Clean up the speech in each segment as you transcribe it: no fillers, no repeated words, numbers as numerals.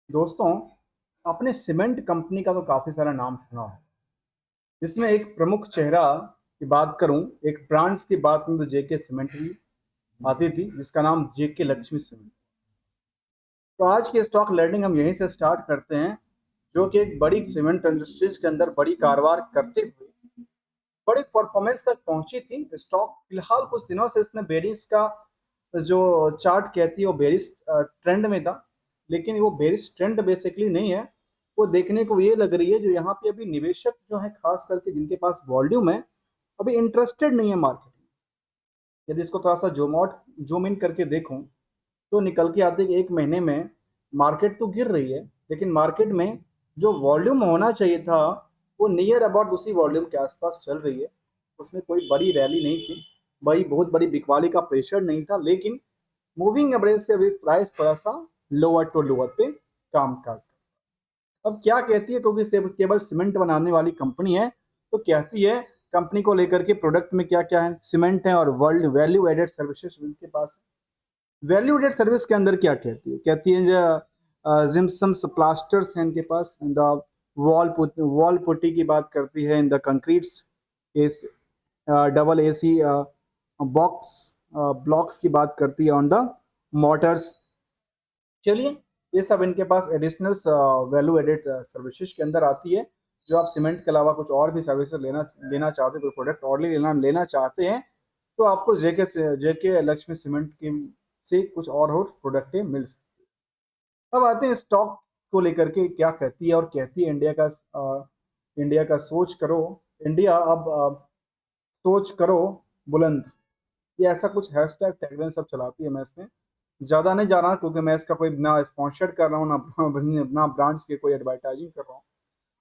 दोस्तों, आपने cement company का तो काफी सारा नाम सुना है। जिसमें एक प्रमुख चेहरा की बात करूं, एक ब्रांड्स की बात करूं तो जेके सीमेंट भी आती थी, जिसका नाम जेके लक्ष्मी सीमेंट। तो आज की स्टॉक लर्निंग हम यहीं से स्टार्ट करते हैं, जो कि एक बड़ी सीमेंट इंडस्ट्रीज के अंदर बड़ी कारोबार करते हुए बड़ी परफॉर्मेंस तक पहुंची थी। स्टॉक फिलहाल कुछ दिनों से इसने बेरिस का जो चार्ट कहती है वो बेरिस ट्रेंड में था, लेकिन वो बेरिस ट्रेंड बेसिकली नहीं है। वो देखने को ये लग रही है जो यहाँ पे अभी निवेशक जो है, खास करके जिनके पास वॉल्यूम है, अभी इंटरेस्टेड नहीं है मार्केट में। यदि इसको थोड़ा सा जूम इन करके देखूं तो निकल के आते कि एक महीने में मार्केट तो गिर रही है, लेकिन मार्केट में जो वॉल्यूम होना चाहिए था वो नियर अबाउट उसी वॉल्यूम के आसपास चल रही है। उसमें कोई बड़ी रैली नहीं थी, बड़ी बहुत बड़ी बिकवाली का प्रेशर नहीं था, लेकिन मूविंग एवरेज से अभी प्राइस थोड़ा सा लोअर टू लोअर पे काम काज कर। अब क्या कहती है, क्योंकि केवल सीमेंट बनाने वाली कंपनी है, तो कहती है कंपनी को लेकर के प्रोडक्ट में क्या क्या है, सीमेंट है और वर्ल्ड वैल्यू एडेड सर्विसेज उनके पास है। वैल्यू एडेड सर्विस के अंदर क्या कहती है, कहती है जो जिम्सम्स प्लास्टर्स हैं इनके पास, इन द वॉल पुट्टी की बात करती है, in the concretes S double AC box blocks की बात करती है, ऑन द मोटर्स। चलिए, ये सब इनके पास एडिशनल वैल्यू एडेड सर्विसेज के अंदर आती है। जो आप सीमेंट के अलावा कुछ और भी सर्विसेज लेना लेना चाहते हैं, कोई प्रोडक्ट और लेना लेना चाहते हैं, तो आपको जेके लक्ष्मी सीमेंट की से कुछ और प्रोडक्टें मिल सकती है। अब आते हैं स्टॉक को लेकर के क्या कहती है, और कहती है इंडिया का सोच करो, इंडिया अब सोच करो बुलंद। ये ऐसा कुछ हैशटैग टैगलाइन सब चलाती है। मैं इसमें ज्यादा नहीं जा रहा, क्योंकि मैं इसका कोई ना स्पॉन्सर कर रहा हूँ, ना ब्रांड्स के कोई एडवर्टाइजिंग कर रहा हूँ।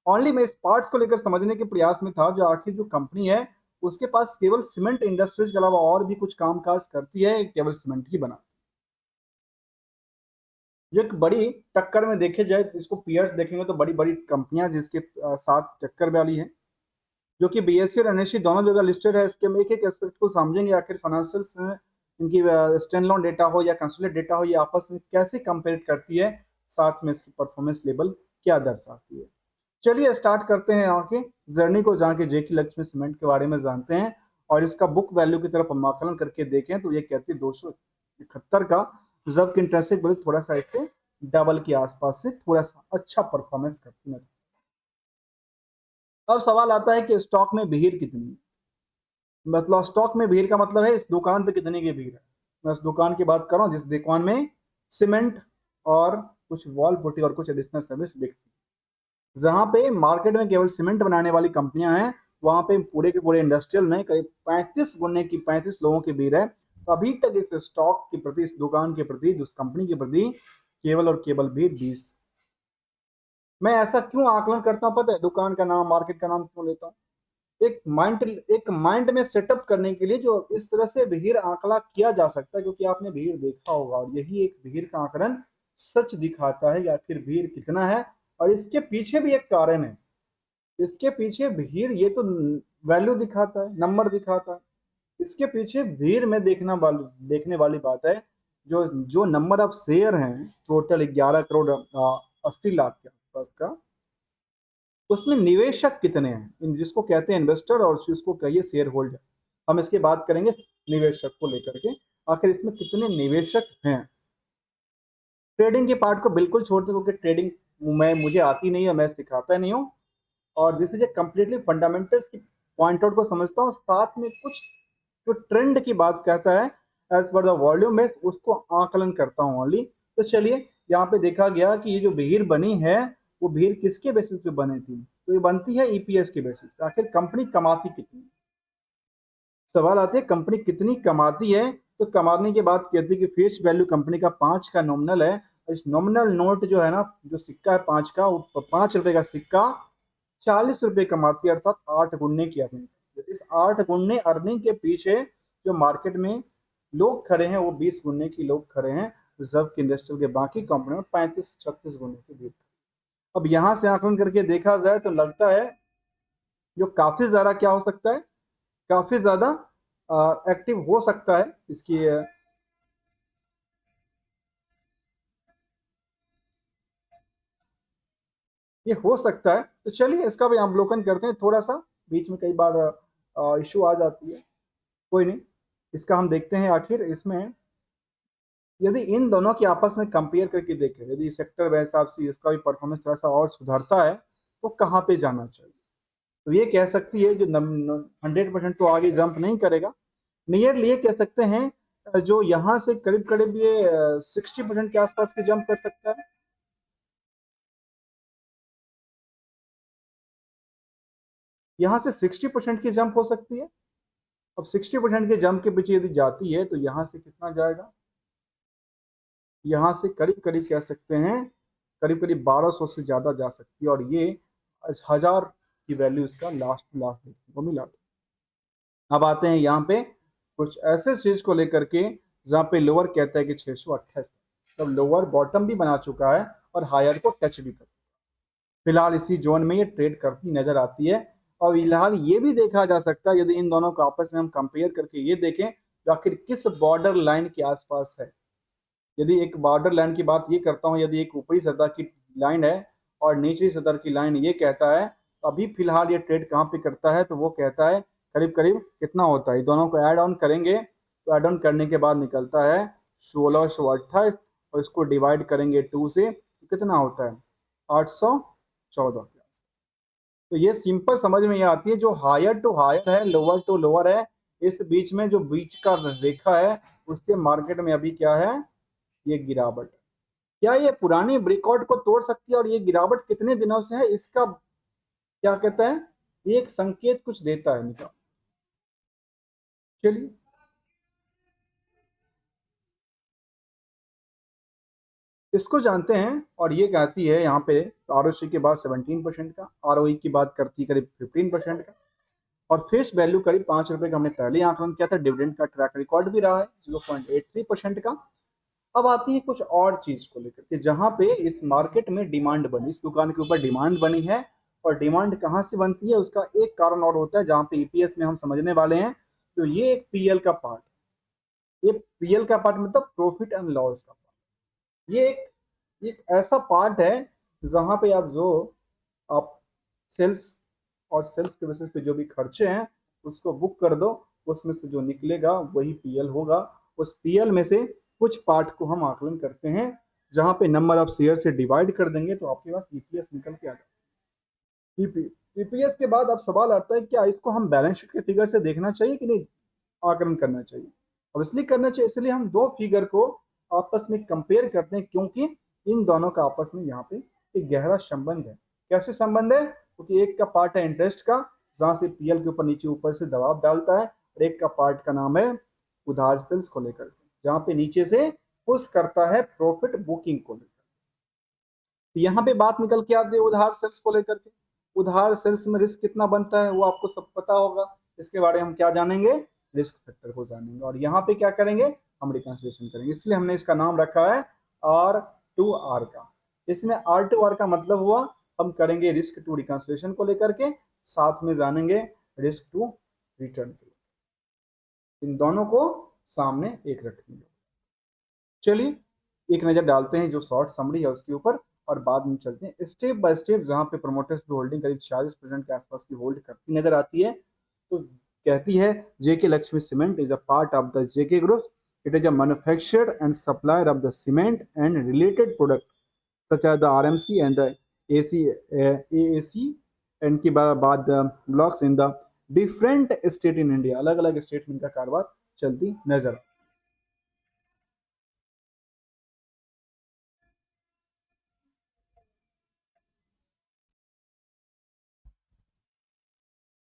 ओनली मैं इस पार्ट्स को लेकर समझने के प्रयास में था, जो आखिर जो कंपनी है उसके पास केवल सीमेंट इंडस्ट्रीज के अलावा और भी कुछ काम काज करती है, केवल सीमेंट ही बना। जो एक बड़ी टक्कर में देखे जाए तो इसको पीयर्स देखेंगे तो बड़ी बड़ी कंपनियां जिसके साथ टक्कर वाली है, जो कि बीएससी और एनएससी दोनों जगह लिस्टेड है। इसके हम एक एक एस्पेक्ट को समझेंगे, आखिर फाइनेंशियल्स में इनकी स्टैंड लोन डेटा हो या कंसोलिडेट डेटा हो, ये आपस में कैसे कंपेयर करती है, साथ में इसकी परफॉर्मेंस लेवल क्या दर्शाती है। चलिए स्टार्ट करते हैं यहाँ के जर्नी को, जहाँ के जेके लक्ष्मी सीमेंट के बारे में जानते हैं। और इसका बुक वैल्यू की तरफ हम आकलन करके देखें तो ये कहती है 271 का, जबकि इंटरेस्ट रेट थोड़ा सा इससे डबल के आसपास से थोड़ा सा अच्छा परफॉर्मेंस करती है। अब सवाल आता है कि स्टॉक में भीड़ कितनी है। मतलब स्टॉक में भीड़ का मतलब है इस दुकान पे कितने की भीड़ है। मैं उस दुकान की बात कर रहा हूँ जिस दुकान में सीमेंट और कुछ वॉल पुट्टी और कुछ एडिशनल सर्विस बिकती है। जहां पे मार्केट में केवल सीमेंट बनाने वाली कंपनियां हैं, वहां पे पूरे के पूरे इंडस्ट्रियल में करीब 35 लोगों की भीड़ है। तो अभी तक इस स्टॉक के प्रति, इस दुकान के प्रति, उस कंपनी के प्रति केवल और केवल भीड़ 20। मैं ऐसा क्यों आकलन करता हूँ पता है, दुकान का नाम मार्केट का नाम क्यों लेता हूँ? एक माइंड में सेटअप करने के लिए, जो इस तरह से भीड़ आंकड़ा किया जा सकता है, क्योंकि आपने भीड़ देखा होगा और यही एक भीड़ का आंकड़न सच दिखाता है कि आखिर भीड़ कितना है। और इसके पीछे भी एक कारण है। इसके पीछे भीड़ ये तो वैल्यू दिखाता है, नंबर दिखाता है। इसके पीछे भीड़ में देखने वाली बात है, जो जो नंबर ऑफ शेयर हैं, टोटल 11 करोड़ 80 लाख के आसपास का, उसमें निवेशक कितने हैं, जिसको कहते हैं इन्वेस्टर और जिसको कहिए शेयर होल्डर। हम इसकी बात करेंगे निवेशक को लेकर के, आखिर इसमें कितने निवेशक हैं। ट्रेडिंग के पार्ट को बिल्कुल छोड़ दो, क्योंकि ट्रेडिंग मैं मुझे आती नहीं है, मैं सिखाता नहीं हूँ। और this is a completely fundamentals की पॉइंट आउट को समझता हूँ, साथ में कुछ जो ट्रेंड की बात कहता है एज पर द वॉल्यूम है, उसको आकलन करता हूँ ओनली। तो चलिए, यहाँ पे देखा गया कि ये जो भीड़ बनी है, वो भीड़ किसके बेसिस पे बनी थी, तो ये बनती है ईपीएस के बेसिस पे। आखिर कंपनी कमाती कितनी, सवाल आते हैं कंपनी कितनी कमाती है। तो कमाने के बाद कहती है कि फेस वैल्यू कंपनी का 5 का नॉमिनल है। इस नॉमिनल नोट जो है ना, जो सिक्का है 5 का, वो 5 रुपए का सिक्का 40 रुपए कमाती है, अर्थात 8 गुने की अर्निंग। इस 8 गुने अर्निंग के पीछे जो मार्केट में लोग खड़े हैं, वो 20 गुने की लोग खड़े हैं, जबकि इंडस्ट्रियल के बाकी कंपनियों में 35-36 गुने की भीड़। अब यहां से आकलन करके देखा जाए तो लगता है जो काफी ज्यादा क्या हो सकता है, काफी ज्यादा एक्टिव हो सकता है इसकी ये हो सकता है। तो चलिए इसका भी अवलोकन करते हैं थोड़ा सा, बीच में कई बार इशू आ जाती है, कोई नहीं, इसका हम देखते हैं आखिर इसमें यदि इन दोनों की आपस में कंपेयर करके देखें, यदि सेक्टर के हिसाब से इसका भी परफॉर्मेंस थोड़ा सा और सुधरता है तो कहाँ पे जाना चाहिए। तो ये कह सकती है जो 100% तो आगे जंप नहीं करेगा, नियरली ये कह सकते हैं जो यहाँ से करीब करीब ये 60% के आसपास की जंप कर सकता है। यहाँ से 60% की जंप हो सकती है। अब 60% के जंप के पीछे यदि जाती है तो यहाँ से कितना जाएगा, यहाँ से करीब करीब कह सकते हैं करीब करीब 1200 से ज़्यादा जा सकती है, और ये 1000 की वैल्यू इसका लास्ट लास्ट देखने को मिला। अब आते हैं यहाँ पे कुछ ऐसे चीज को लेकर के जहाँ पे लोअर कहता है कि 628, तब लोअर बॉटम भी बना चुका है और हायर को टच भी कर चुका है। फिलहाल इसी जोन में ये ट्रेड करती नजर आती है। और फिलहाल ये भी देखा जा सकता है यदि इन दोनों को आपस में हम कंपेयर करके ये देखें तो आखिर किस बॉर्डर लाइन के आसपास है। यदि एक बॉर्डर लाइन की बात ये करता हूँ, यदि एक ऊपरी सतह की लाइन है और निचली सतह की लाइन ये कहता है, तो अभी फिलहाल ये ट्रेड कहाँ पे करता है, तो वो कहता है करीब करीब कितना होता है, दोनों को ऐड ऑन करेंगे तो ऐड ऑन करने के बाद निकलता है 1628, और इसको डिवाइड करेंगे 2 से तो कितना होता है 814 के आसपास। तो ये सिंपल समझ में ये आती है, जो हायर टू हायर है, लोअर टू लोअर है, इस बीच में जो बीच का रेखा है उसके मार्केट में अभी क्या है, ये गिरावट। क्या ये पुरानी रिकॉर्ड को तोड़ सकती है, और ये गिरावट कितने दिनों से है इसका क्या कहता है, ये एक संकेत कुछ देता है निकाल। चलिए इसको जानते हैं, और ये कहती है यहाँ पे आरओसी के बाद 17% का, आरओई की बात करती है करीब 15% का, और फेस वैल्यू करीब ₹5 का हमने पहले आंकलन किया था, डिविडेंड का ट्रैक रिकॉर्ड भी रहा है 0.83% का। अब आती है कुछ और चीज को लेकर के, जहां पे इस मार्केट में डिमांड बनी, इस दुकान के ऊपर डिमांड बनी है, और डिमांड कहां से बनती है उसका एक कारण और होता है जहां पे ईपीएस में हम समझने वाले हैं। तो ये एक पीएल का पार्ट, ये पीएल का पार्ट मतलब प्रॉफिट एंड लॉस का पार्ट। ये एक ऐसा पार्ट है जहां पे आप सेल्स और सेल्स के बेसिस पे जो भी खर्चे हैं उसको बुक कर दो, उसमें से जो निकलेगा वही पीएल होगा। उस पीएल में से कुछ पार्ट को हम आकलन करते हैं, जहां पे नंबर ऑफ शेयर से डिवाइड कर देंगे तो आपके पास ईपीएस निकल के आ जाएगा। ईपीएस के बाद अब सवाल आता है क्या इसको हम बैलेंस शीट के फिगर से देखना चाहिए कि नहीं, आकलन करना चाहिए। अब इसलिए करना चाहिए, इसलिए हम दो फिगर को आपस में कंपेयर करते हैं, क्योंकि इन दोनों का आपस में यहाँ पे एक गहरा संबंध है। कैसे संबंध है, क्योंकि एक का पार्ट है इंटरेस्ट का, जहां से पीएल के ऊपर नीचे ऊपर से दबाव डालता है, और एक का पार्ट का नाम है उधार सेल्स को लेकर, जहां पे नीचे से पुश करता है प्रॉफिट बुकिंग को लेकर। तो यहाँ पे बात निकल के आती है उधार सेल्स को लेकर के। उधार सेल्स में रिस्क कितना बनता है वो आपको सब पता होगा, इसके बारे में हम क्या जानेंगे, रिस्क फैक्टर को जानेंगे, और यहाँ पे क्या करेंगे, हम रिकंसिलिएशन करेंगे। इसलिए हमने इसका नाम रखा है R2R का। इसमें R2R का मतलब हुआ हम करेंगे रिस्क टू रिकंसिलिएशन को लेकर के, साथ में जानेंगे रिस्क टू रिटर्न के, इन दोनों को सामने एक रखेंगे। चलिए एक नजर डालते हैं जो शॉर्ट समरी है उसके ऊपर, और बाद में चलते हैं स्टेप बाय स्टेप, जहां पे प्रोमोटर्स की होल्डिंग करीब 40% के आसपास की होल्ड करती नजर आती है। तो कहती है JK Lakshmi cement is a part of the JK group, it is a manufacturer and supplier of the cement and related product such as the RMC and the AC AAC and की बाद blocks in the different state in India, अलग अलग state में इनका कारोबार चलती नजर।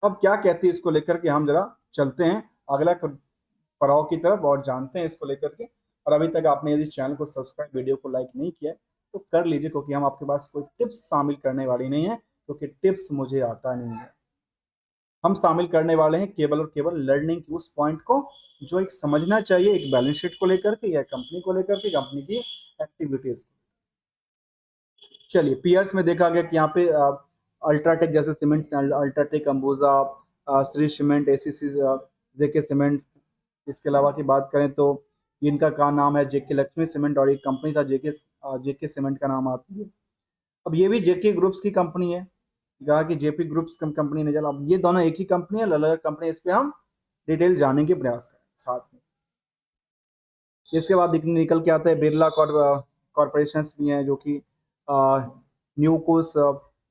अब क्या कहती है इसको लेकर के, हम जरा चलते हैं अगला पड़ाव की तरफ और जानते हैं इसको लेकर के। और अभी तक आपने यदि चैनल को सब्सक्राइब, वीडियो को लाइक नहीं किया है तो कर लीजिए, क्योंकि हम आपके पास कोई टिप्स शामिल करने वाली नहीं है, क्योंकि टिप्स मुझे आता नहीं है। हम शामिल करने वाले हैं केवल और केवल लर्निंग की उस पॉइंट को जो एक समझना चाहिए, एक बैलेंस शीट को लेकर के या कंपनी को लेकर के, कंपनी की एक्टिविटीज। चलिए पीयर्स में देखा गया कि यहाँ पे अल्ट्राटेक जैसे cement, UltraTech, Ambuja, Shree cement, ACC, JK cement. इसके अलावा की बात करें तो इनका का नाम है जेके लक्ष्मी सीमेंट, और एक कंपनी था जेके जेके सीमेंट का नाम आती है। अब ये भी जेके ग्रुप्स की कंपनी है, कहा कि जेपी ग्रुप्स कंपनी ने चला। अब ये दोनों एक ही कंपनी है, अलग अलग कंपनी, इस पे हम डिटेल जानने के प्रयास करें साथ में। इसके बाद निकल के आता है बिरला कॉरपोरेशन भी हैं, जो कि न्यूकोस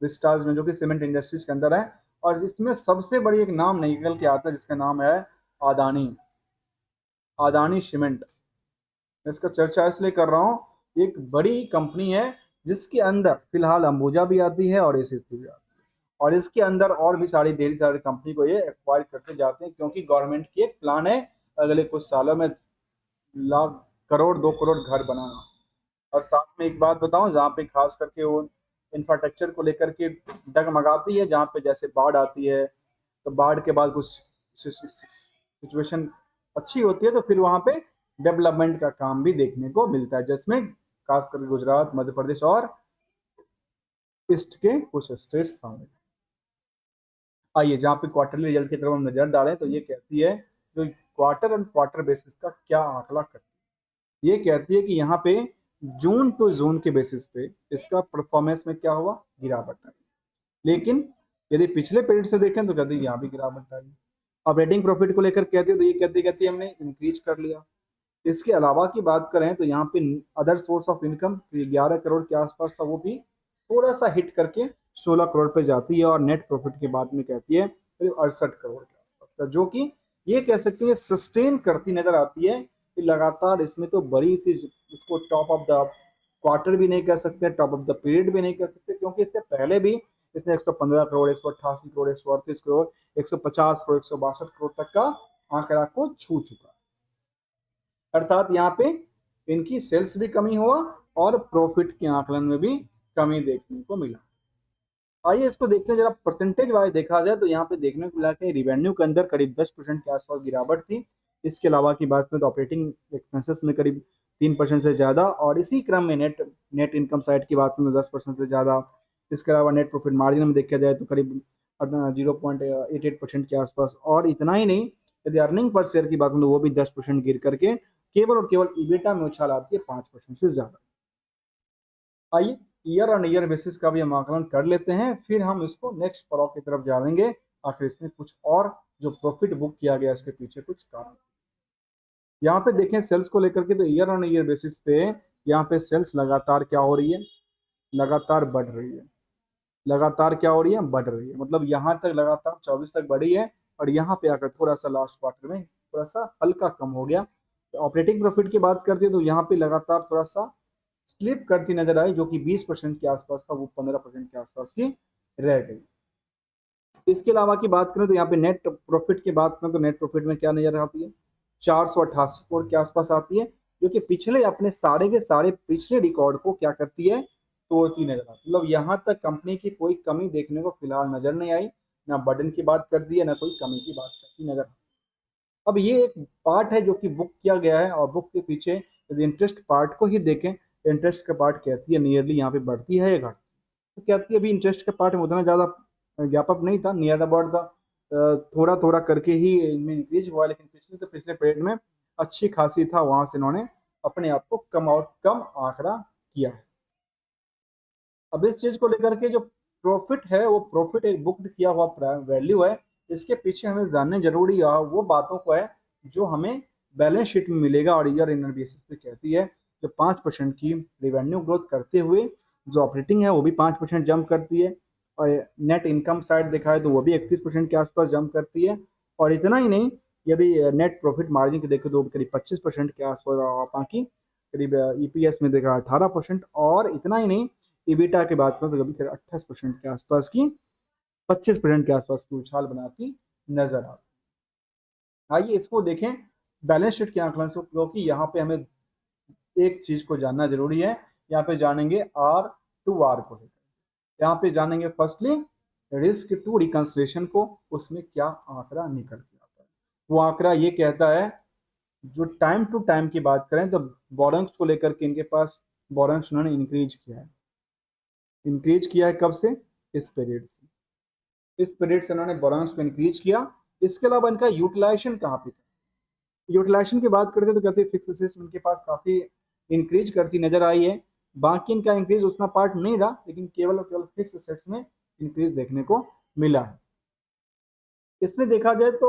विस्टाज में, जो कि सीमेंट इंडस्ट्रीज के अंदर है। और इसमें सबसे बड़ी एक नाम निकल के आता है जिसका नाम है अदानी, अदानी सीमेंट। मैं इसका चर्चा इसलिए कर रहा हूँ, एक बड़ी कंपनी है जिसके अंदर फिलहाल अंबुजा भी आती है और एसीसी भी आती है, और इसके अंदर और भी सारी ढेर सारी कंपनी को ये एक्वायर करते जाते हैं, क्योंकि गवर्नमेंट की एक प्लान है अगले कुछ सालों में लाख करोड़ 2 करोड़ घर बनाना। और साथ में एक बात बताऊं, जहाँ पे खास करके वो इंफ्रास्ट्रक्चर को लेकर के डगमगाती है, जहाँ पे जैसे बाढ़ आती है तो बाढ़ के बाद कुछ सिचुएशन अच्छी होती है तो फिर वहाँ पे डेवलपमेंट का काम भी देखने को मिलता है, जिसमें खास करके गुजरात, मध्य प्रदेश और ईस्ट के कुछ स्टेट्स शामिल हैं। आइए जहाँ पे क्वार्टरली रिजल्ट की तरफ हम नजर डालें तो ये कहती है, जो क्वार्टर एंड क्वार्टर बेसिस का क्या आंकड़ा करती है, ये कहती है कि यहाँ पे जून टू जून के बेसिस पे इसका परफॉर्मेंस में क्या हुआ, गिरावट आई। लेकिन यदि पिछले पीरियड से देखें तो कहती है यहाँ भी गिरावट आई। ऑपरेटिंग प्रॉफिट को लेकर कहती है तो ये कहती है हमने इंक्रीज कर लिया। इसके अलावा की बात करें तो यहाँ पे other source of income 11 crore के आसपास था, वो भी थोड़ा सा हिट करके 16 करोड़ पे जाती है। और नेट प्रॉफिट के बाद में कहती है 68 करोड़ के आसपास का, जो कि ये कह सकते हैं सस्टेन करती नजर आती है कि लगातार इसमें तो बड़ी सी, इसको टॉप ऑफ द क्वार्टर भी नहीं कह सकते, टॉप ऑफ द पीरियड भी नहीं कह सकते, क्योंकि इससे पहले भी इसने 115 करोड़, 188 करोड़, 138 करोड़, 150 करोड़, 162 करोड़ तक का आंकड़ा को छू चुका। अर्थात यहाँ पे इनकी सेल्स भी कमी हुआ और प्रॉफिट के आकलन में भी कमी देखने को मिला। आइए इसको देखते हैं जरा परसेंटेज वाइज देखा जाए तो यहाँ पे देखने को मिला कि रिवेन्यू के अंदर करीब 10% के आसपास गिरावट थी। इसके अलावा की बात करें तो ऑपरेटिंग एक्सपेंसेस में करीब 3% से ज़्यादा, और इसी क्रम में नेट इनकम साइड की बात करें तो 10% से ज़्यादा। इसके अलावा नेट प्रॉफिट मार्जिन में देखा जाए तो करीब 0.88% के आसपास। और इतना ही नहीं, यदि अर्निंग पर शेयर की बात करें तो वो भी 10% गिर करके केवल और केवल ईबिटा में उछाल आती है 5% से ज़्यादा। आइए ईयर ऑन ईयर बेसिस का भी हम आकलन कर लेते हैं, फिर हम इसको नेक्स्ट पड़ाव की तरफ जाएंगे, आखिर इसमें कुछ और जो प्रॉफिट बुक किया गया इसके पीछे कुछ कारण। यहाँ पे देखें सेल्स को लेकर के तो ईयर ऑन ईयर बेसिस पे यहाँ पे सेल्स लगातार क्या हो रही है, लगातार बढ़ रही है। लगातार क्या हो रही है, बढ़ रही है, मतलब यहाँ तक लगातार 24 तक बढ़ी है, और यहाँ पे आकर थोड़ा सा लास्ट क्वार्टर में थोड़ा सा हल्का कम हो गया। ऑपरेटिंग प्रॉफिट की बात करते हैं तो यहाँ पे लगातार थोड़ा सा स्लिप करती नजर आई, जो कि 20% के आसपास था वो 15% के आसपास की रह गई। इसके अलावा की बात करें तो यहाँ पे नेट प्रॉफिट की बात करें तो नेट प्रॉफिट में क्या नजर आती है, 488 करोड़ के आसपास आती है, जो कि पिछले अपने सारे के सारे पिछले रिकॉर्ड को क्या करती है, तोड़ती नजर आती है। मतलब यहाँ तक कंपनी की कोई कमी देखने को फिलहाल नजर नहीं आई, ना बर्डन की बात कर दी है ना कोई कमी की बात करती नजर। अब ये एक पार्ट है जो कि बुक किया गया है, और बुक के पीछे यदि इंटरेस्ट पार्ट को ही देखें, इंटरेस्ट का पार्ट कहती है नियरली यहाँ पे बढ़ती है या घटती है, तो कहती है अभी इंटरेस्ट का पार्ट में उतना ज़्यादा व्यापक नहीं था, नियर अबाउट द थोड़ा थोड़ा करके ही इनमें इंक्रीज हुआ, लेकिन पिछले पीरियड में अच्छी खासी था, वहां से इन्होंने अपने आप को कम आंकड़ा किया है। अब इस चीज को लेकर के जो प्रॉफिट है वो प्रॉफिट एक बुक्ड किया हुआ वैल्यू है, इसके पीछे हमें जानने जरूरी है वो बातों को है जो हमें बैलेंस शीट में मिलेगा। और ईयर इन बेसिस पे कहती है जो 5% की रिवेन्यू ग्रोथ करते हुए जो ऑपरेटिंग है वो भी 5% जंप करती है, और नेट इनकम साइड देखा है तो वो भी 31% के आसपास जंप करती है। और इतना ही नहीं, यदि नेट प्रॉफिट मार्जिन की देखें तो करीब 25% के आसपास, और बाकी करीब ईपीएस में देखा 18%। और इतना ही नहीं, ईबिटा की बात करें तो कभी 28% के आसपास की, 25% के आसपास की उछाल बनाती नजर आती। आइए इसको देखें बैलेंस शीट के आंकलन से, क्योंकि यहाँ पे हमें एक चीज को जानना जरूरी है। यहाँ पे जानेंगे आर टू आर को लेकर, यहाँ पे जानेंगे फर्स्टली रिस्क टू रिकंसिलिएशन को, उसमें क्या आंकड़ा निकल के आता है। वो आंकड़ा ये कहता है, जो टाइम टू टाइम की बात करें तो बोरोइंग्स को लेकर के इनके पास बोरोइंग्स उन्होंने इंक्रीज किया है। इंक्रीज किया है कब से, इस पीरियड से, इस पीरियड से इन्होंने बोरोइंग्स को इंक्रीज किया। इसके अलावा इनका यूटिलाइजेशन कहाँ पे था, यूटिलाइजेशन की बात करते तो कहते हैं फिक्स असेट्स इनके पास काफी इंक्रीज करती नजर आई है। बाकी इनका इंक्रीज उतना पार्ट नहीं रहा, लेकिन केवल और केवल फिक्स एसेट्स में इंक्रीज देखने को मिला है। इसमें देखा जाए तो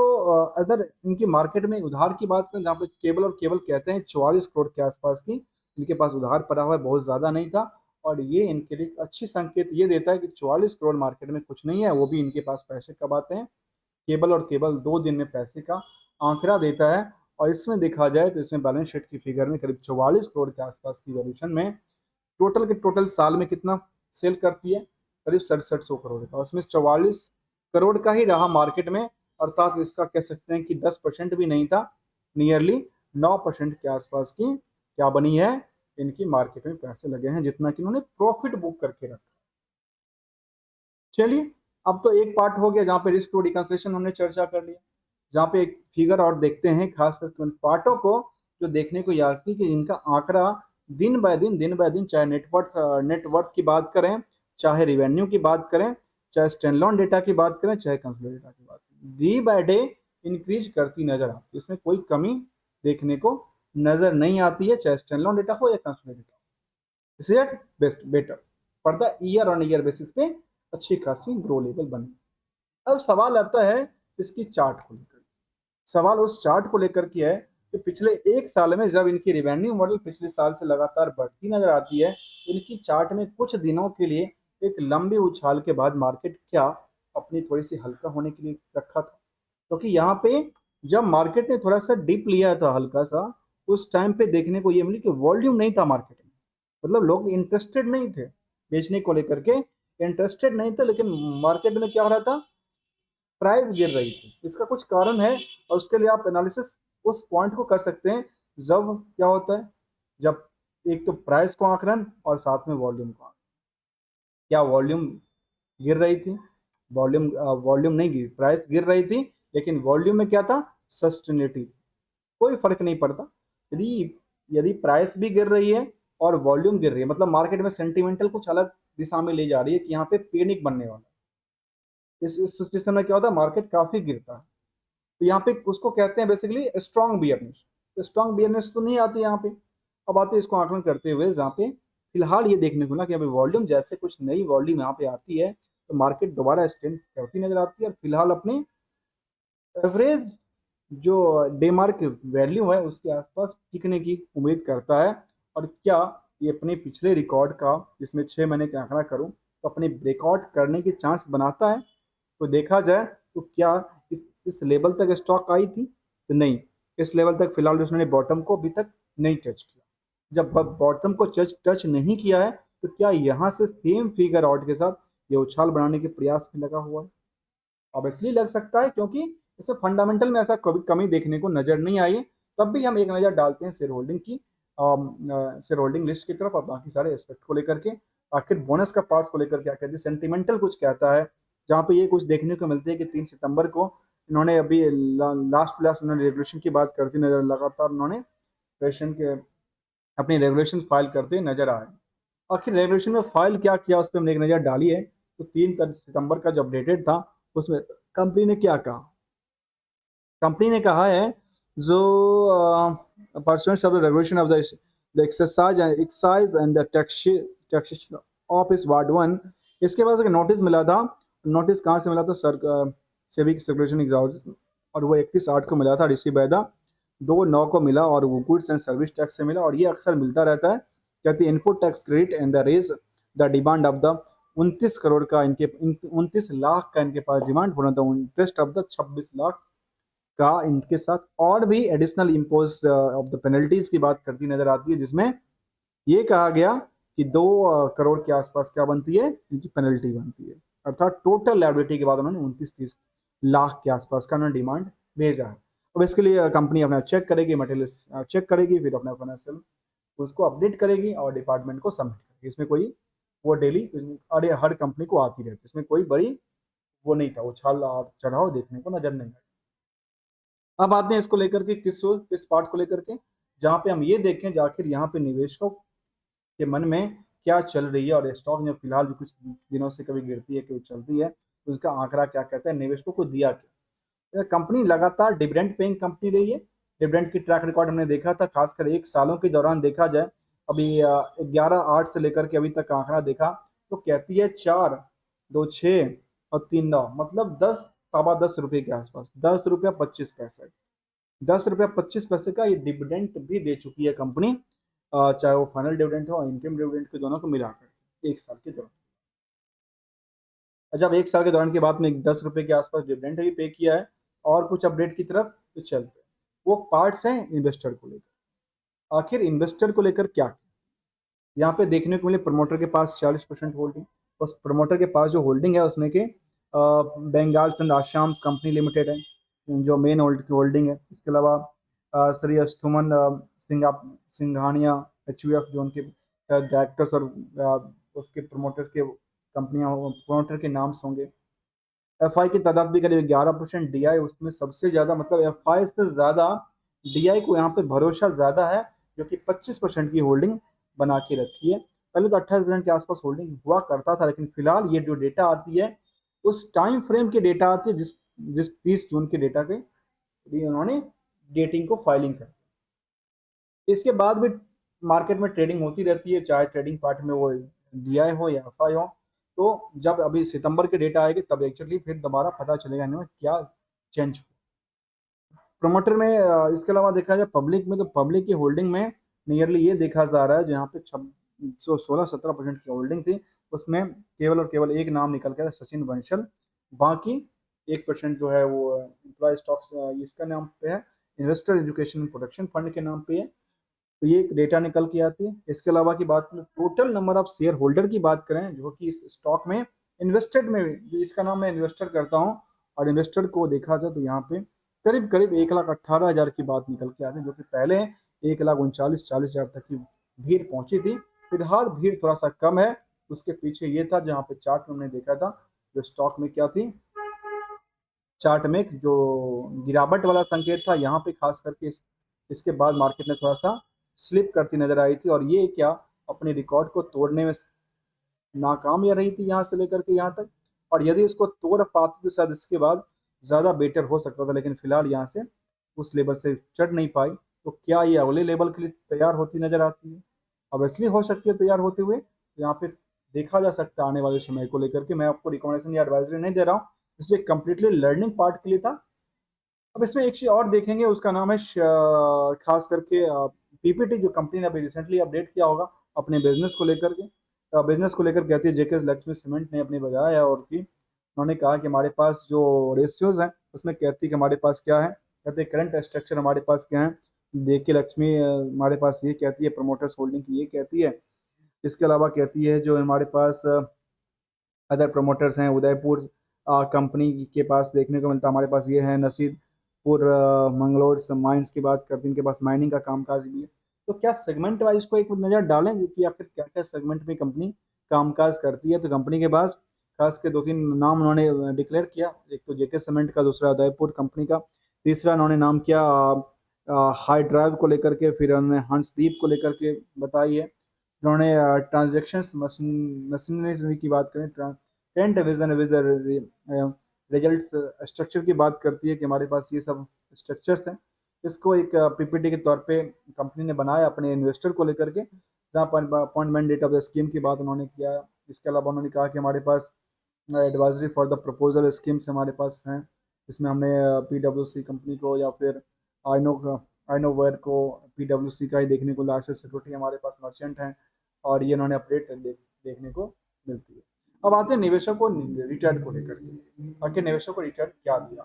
अगर इनकी मार्केट में उधार की बात करें, जहाँ पे केवल और केवल कहते हैं 44 करोड़ के आसपास की इनके पास उधार पड़ा हुआ है, बहुत ज़्यादा नहीं था। और ये इनके लिए अच्छी संकेत ये देता है कि 44 करोड़ मार्केट में कुछ नहीं है, वो भी इनके पास पैसे कब आते हैं, केवल और केवल 2 दिन में पैसे का आंकड़ा देता है। और इसमें देखा जाए तो इसमें बैलेंस शीट की फिगर में करीब 44 करोड़ के आसपास की वैल्यूएशन में टोटल के टोटल साल में कितना सेल करती है, करीब 6700 करोड़ का। उसमें 44 करोड़ का ही रहा मार्केट में, अर्थात इसका कह सकते हैं कि 10% भी नहीं था, नियरली 9% के आसपास की क्या बनी है, इनकी मार्केट में पैसे लगे हैं, जितना कि उन्होंने प्रॉफिट बुक करके रखा। चलिए, अब तो एक पार्ट हो गया जहाँ पे रिस्क टू रिकंसिलिएशन हमने चर्चा कर लिया, जहाँ पे एक फिगर और देखते हैं, खास करके उन पार्टों को जो देखने को याद थी कि इनका आंकड़ा दिन बाय दिन चाहे नेटवर्थ की बात करें, चाहे रिवेन्यू की बात करें, चाहे स्टैंडअलोन डेटा की बात करें, चाहे कंसोलिडेटेड डेटा की बात करें, डे बाय डे इंक्रीज करती नजर आती है। इसमें कोई कमी देखने को नजर नहीं आती है, चाहे स्टैंडअलोन डेटा हो या consolidated data. Is best better for the year on year basis पे अच्छी खासी ग्रो लेवल बनी। अब सवाल आता है इसकी चार्ट को लेकर, सवाल उस चार्ट को लेकर की है कि पिछले एक साल में जब इनकी रिवेन्यू मॉडल पिछले साल से लगातार बढ़ती नजर आती है, इनकी चार्ट में कुछ दिनों के लिए एक लंबी उछाल के बाद मार्केट क्या अपनी थोड़ी सी हल्का होने के लिए रखा था, क्योंकि यहाँ पे जब मार्केट ने थोड़ा सा डिप लिया था हल्का सा, उस टाइम पे देखने को ये मिली कि वॉल्यूम नहीं था मार्केट में, मतलब लोग इंटरेस्टेड नहीं थे बेचने को लेकर के, इंटरेस्टेड नहीं थे, लेकिन मार्केट में क्या हो रहा था, प्राइस गिर रही थी। इसका कुछ कारण है और उसके लिए आप एनालिसिस उस पॉइंट को कर सकते हैं जब क्या होता है, जब एक तो प्राइस को आंकलन और साथ में वॉल्यूम को आंकलन। क्या वॉल्यूम गिर रही थी, वॉल्यूम वॉल्यूम नहीं गिर, प्राइस गिर रही थी, लेकिन वॉल्यूम में क्या था, सस्टेनिटी, कोई फर्क नहीं पड़ता। यदि यदि प्राइस भी गिर रही है और वॉल्यूम गिर रही है, मतलब मार्केट में सेंटिमेंटल कुछ अलग दिशा में ले जा रही है कि यहाँ पे पैनिक बनने वाला है। इस सिचुएशन में क्या होता है, मार्केट काफी गिरता है। तो यहाँ पे उसको कहते हैं बेसिकली स्ट्रॉन्ग बियरनेस। तो स्ट्रॉन्ग बियरनेस तो नहीं आती यहाँ पे। अब आते हैं इसको आकलन करते हुए, जहाँ पे फिलहाल ये देखने को ना कि अभी वॉल्यूम जैसे कुछ नई वॉल्यूम यहाँ पे आती है तो मार्केट दोबारा स्ट्रेंथ करती नजर आती है और फिलहाल अपने एवरेज जो डेमार्क वैल्यू है उसके आसपास टिकने की उम्मीद करता है। और क्या ये अपने पिछले रिकॉर्ड का, जिसमें 6 महीने का आंकड़ा करूं, तो अपने ब्रेकआउट करने के चांस बनाता है। तो देखा जाए तो क्या इस लेवल तक स्टॉक आई थी, तो नहीं, इस लेवल तक फिलहाल उसने बॉटम को अभी तक नहीं टच किया। जब बॉटम को टच नहीं किया है तो क्या यहाँ से सेम फिगर आउट के साथ ये उछाल बनाने के प्रयास में लगा हुआ है। अब इसलिए लग सकता है क्योंकि इसे फंडामेंटल में ऐसा कभी कमी देखने को नजर नहीं आई है। तब भी हम एक नज़र डालते हैं शेयर होल्डिंग की, शेयर होल्डिंग लिस्ट की तरफ और बाकी सारे एस्पेक्ट को लेकर के, आखिर बोनस का पार्ट्स को लेकर क्या कहते हैं, सेंटिमेंटल कुछ कहता है, जहाँ पे ये कुछ देखने को मिलती है कि 3 सितंबर को इन्होंने अभी लास्ट उन्होंने रेगुलेशन की बात करती नजर, लगातार उन्होंने रेगुलेशन के अपनी रेगुलेशन फाइल करते नजर आए। आखिर रेगुलेशन में फाइल क्या किया उस पर हमने एक नज़र डाली है। तो 3 सितंबर का जो अपडेटेड था उसमें कंपनी ने क्या कहा, कंपनी ने कहा है जो pursuant of the regulation of the exercise and the taxation of is ward 1, इसके पास एक नोटिस मिला था। नोटिस कहाँ से मिला था, सर सेबी सर्कुलेशन एग्जाम, और वो 31/8 को मिला था, रिसीव बाय द 2/9 को मिला, और वो गुड्स एंड सर्विस टैक्स से मिला। और ये अक्सर मिलता रहता है, कहती input tax credit and the raise the demand of the 29 crore का इनके 29 लाख का इनके पास डिमांड होना था, इंटरेस्ट ऑफ द 26 लाख का इनके साथ, और भी additional impose of the penalties की बात करती नजर आती है, जिसमें ये कहा गया कि 2 करोड़ के आसपास क्या बनती है, इनकी पेनल्टी बनती है। अर्थात टोटल लायबिलिटी के बाद उन्होंने 29-30 लाख के आसपास का उन्होंने डिमांड भेजा है। अब इसके लिए कंपनी अपना चेक करेगी, मटेरियल चेक करेगी, फिर अपना फाइनेंशियल उसको अपडेट करेगी और डिपार्टमेंट को सबमिट करेगी। इसमें कोई वो डेली, अरे हर कंपनी को आती रहती है, इसमें कोई बड़ी वो नहीं था, उछाल चढ़ाव देखने को नजर नहीं आया। अब आते हैं इसको लेकर के किस पार्ट को लेकर के, जहाँ पे हम ये देखें आखिर यहाँ पे निवेशकों के मन में क्या चल रही है, और स्टॉक जो फिलहाल भी कुछ दिनों से कभी गिरती है कभी चलती है, तो उसका आंकड़ा क्या कहता है, निवेशकों को दिया क्या। कंपनी लगातार डिविडेंड पेइंग कंपनी रही है। डिविडेंड की ट्रैक रिकॉर्ड हमने देखा था, खासकर 1 सालों के दौरान देखा जाए अभी 11/8 से लेकर के अभी तक का आंकड़ा देखा तो कहती है 4, 2, 6 और 3, 9, मतलब 10, सवा 10 रुपए के आसपास, 10 रुपया 25 पैसे, 10 रुपया 25 पैसे का ये डिविडेंड भी दे चुकी है कंपनी, चाहे वो फाइनल डिविडेंड हो और इंटरिम डिविडेंड के दोनों को मिलाकर एक साल के दौरान। जब एक साल के दौरान की बात में 10 रुपए के आसपास डिविडेंड भी पे किया है। और कुछ अपडेट की तरफ तो चलते हैं, वो पार्ट्स हैं इन्वेस्टर को लेकर। आखिर इन्वेस्टर को लेकर क्या किया? यहाँ पे देखने को मिले प्रमोटर के पास 40% होल्डिंग। उस प्रमोटर के पास जो होल्डिंग है उसमें के Bengal and Assam company limited है जो मेन होल्डिंग है। इसके अलावा श्री अस्थुमन सिंघानिया HUF जो उनके डायरेक्टर्स और उसके प्रमोटर्स के कंपनियां प्रमोटर के नाम्स होंगे। FI की तादाद भी करीब 11%, DI उसमें सबसे ज़्यादा, मतलब FI से ज़्यादा DI को यहाँ पे भरोसा ज़्यादा है, जो कि 25% की होल्डिंग बना के रखी है। पहले तो 28% के आसपास होल्डिंग हुआ करता था, लेकिन फिलहाल ये जो डेटा आती है उस टाइम फ्रेम की डेटा आती है जिस जिस 30 जून के डेटा के उन्होंने डेटिंग को फाइलिंग कर। इसके बाद भी मार्केट में ट्रेडिंग होती रहती है, चाहे ट्रेडिंग पार्ट में वो DI हो या FI हो। तो जब अभी सितंबर के डेटा आएगी तब एक्चुअली फिर दोबारा पता चलेगा इनमें क्या चेंज हो। प्रमोटर में इसके अलावा देखा जाए पब्लिक में, तो पब्लिक की होल्डिंग में नियरली ये देखा जा रहा है, जो यहाँ पे 16-17% की होल्डिंग थी उसमें केवल और केवल एक नाम निकल गया, सचिन बंसल। बाकी 1% जो है वो एम्प्लॉय स्टॉक्स इसका नाम पे है, इन्वेस्टर एजुकेशन प्रोटेक्शन फंड के नाम पे है। तो ये एक डेटा निकल के आती है। इसके अलावा की बात करें total number of share holder की बात करें जो कि इस स्टॉक में इन्वेस्टेड में भी, इसका नाम मैं इन्वेस्टर करता हूँ, और इन्वेस्टर को देखा जाए तो यहाँ पे करीब करीब 1,18,000 की बात निकल के आती है, जो कि पहले 1,39,40,000 तक की भीड़ पहुंची थी। फिलहाल भीड़ थोड़ा सा कम है। उसके पीछे ये था जहाँ पे चार्ट में हमने देखा था जो स्टॉक में क्या थी, चार्ट में जो गिरावट वाला संकेत था यहाँ पे खास करके इसके बाद मार्केट ने थोड़ा सा स्लिप करती नजर आई थी, और ये क्या अपने रिकॉर्ड को तोड़ने में नाकाम या रही थी यहाँ से लेकर के यहाँ तक। और यदि इसको तोड़ पाती तो शायद इसके बाद ज़्यादा बेटर हो सकता था, लेकिन फिलहाल यहाँ से उस लेवल से चढ़ नहीं पाई। तो क्या ये अगले लेवल के लिए तैयार होती नजर आती है? अब इसलिए हो सकती है तैयार होते हुए, तो यहाँ पे देखा जा सकता है आने वाले समय को लेकर के। मैं आपको रिकमेंडेशन या एडवाइजरी नहीं दे रहा हूँ, इसलिए कंप्लीटली लर्निंग पार्ट के लिए था। अब इसमें एक चीज और देखेंगे, उसका नाम है खास करके PPT, जो कंपनी ने अभी रिसेंटली अपडेट किया होगा अपने बिजनेस को लेकर के। बिजनेस को लेकर कहती है JK लक्ष्मी सीमेंट ने अपनी बताया है, और कि उन्होंने कहा कि हमारे पास जो रेशियोज हैं उसमें कहती है कि हमारे पास क्या है, कहते हैं करंट स्ट्रक्चर हमारे पास क्या है। JK लक्ष्मी हमारे पास ये कहती है, प्रमोटर्स होल्डिंग की ये कहती है। इसके अलावा कहती है जो हमारे पास अदर प्रमोटर्स हैं, उदयपुर कंपनी के पास देखने को मिलता है, हमारे पास ये है नसीबपुर मंगलोर माइंस की बात करते हैं, इनके पास माइनिंग का कामकाज भी है। तो क्या सेगमेंट वाइज को एक नज़र डालें कि आखिर क्या क्या सेगमेंट में कंपनी कामकाज करती है। तो कंपनी के पास खास के 2-3 नाम उन्होंने डिक्लेयर किया, एक तो JK सीमेंट का, दूसरा उदयपुर कंपनी का, तीसरा उन्होंने नाम किया हाई ड्राइव को लेकर के, फिर उन्होंने हंसदीप को लेकर के बताई है। उन्होंने ट्रांजेक्शन्स मशीनरी की बात करें, tent vision with result structure की बात करती है कि हमारे पास ये सब स्ट्रक्चर्स हैं। इसको एक PPT के तौर पे कंपनी ने बनाया अपने इन्वेस्टर को लेकर के, जहाँ पर appointment date of the scheme की बात उन्होंने किया। इसके अलावा उन्होंने कहा कि हमारे पास advisory for the proposal schemes हमारे पास हैं। इसमें हमने PwC कंपनी को या फिर आइनोवेयर को, PwC का ही देखने को, लाइसेंस सिक्योरिटी हमारे पास मर्चेंट हैं, और ये उन्होंने अपडेट देखने को मिलती है। अब आते हैं निवेशक को रिटर्न को लेकर के, आखिर निवेशक को रिटर्न क्या दिया।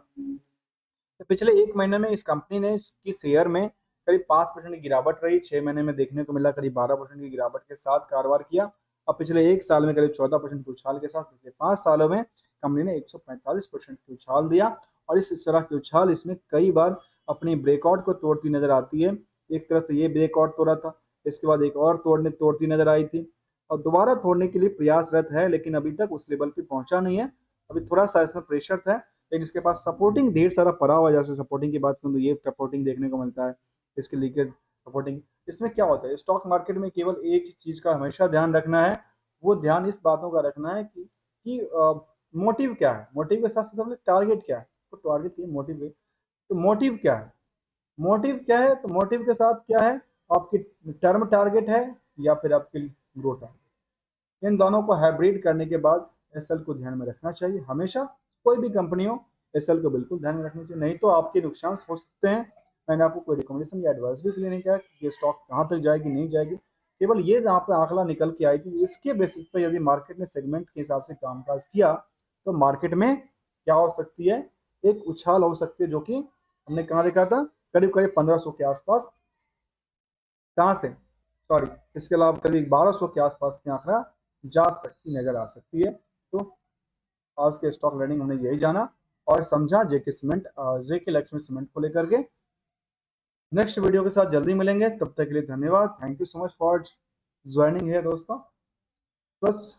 तो पिछले एक महीने में इस कंपनी ने इसकी शेयर में करीब 5% की गिरावट रही, 6 महीने में देखने को मिला करीब 12% की गिरावट के साथ कारोबार किया। अब पिछले एक साल में करीब 14% के उछाल के साथ पिछले 5 सालों में कंपनी ने 145% की उछाल दिया, और इस तरह की उछाल इसमें कई बार अपनी ब्रेकआउट को तोड़ती नजर आती है। एक तरह से ये ब्रेकआउट तोड़ा था, इसके बाद एक और तोड़ती नजर आई थी, और दोबारा तोड़ने के लिए प्रयासरत है, लेकिन अभी तक उस लेवल पे पहुंचा नहीं है। अभी थोड़ा सा इसमें प्रेशर था, लेकिन इसके पास सपोर्टिंग ढेर सारा पड़ा हुआ है। जैसे सपोर्टिंग की बात करूँ तो ये सपोर्टिंग देखने को मिलता है, इसके लीकेज सपोर्टिंग। इसमें क्या होता है, स्टॉक मार्केट में केवल एक ही चीज का हमेशा ध्यान रखना है, वो ध्यान इस बातों का रखना है कि मोटिव क्या है, मोटिव के साथ साथ टारगेट क्या है। तो टारगेट ये मोटिव है, तो मोटिव क्या है, मोटिव क्या है, तो मोटिव के साथ क्या है, आपकी टर्म टारगेट है या फिर आपकी ग्रोटा, इन दोनों को हाइब्रिड करने के बाद एसएल को ध्यान में रखना चाहिए हमेशा। कोई भी कंपनी हो एसएल को बिल्कुल ध्यान में रखना चाहिए, नहीं तो आपके नुकसान हो सकते हैं। मैंने आपको कोई रिकमेंडेशन या एडवाइस भी नहीं कहा कि ये स्टॉक कहाँ तक जाएगी नहीं जाएगी, केवल ये जहाँ पर आंकड़ा निकल के आई थी इसके बेसिस पर यदि मार्केट ने सेगमेंट के हिसाब से कामकाज किया तो मार्केट में क्या हो सकती है, एक उछाल हो सकती है, जो कि हमने कहाँ देखा था, करीब करीब 1500 के आसपास, कहाँ से, सॉरी, इसके अलावा करीब 1200 के आसपास की आंकड़ा जा सकती नजर आ सकती है। तो आज के स्टॉक लर्निंग हमने यही जाना और समझा जेके सीमेंट, जेके लक्ष्मी सीमेंट को लेकर के। नेक्स्ट वीडियो के साथ जल्दी मिलेंगे, तब तक के लिए धन्यवाद। Thank you so much for joining है दोस्तों। बस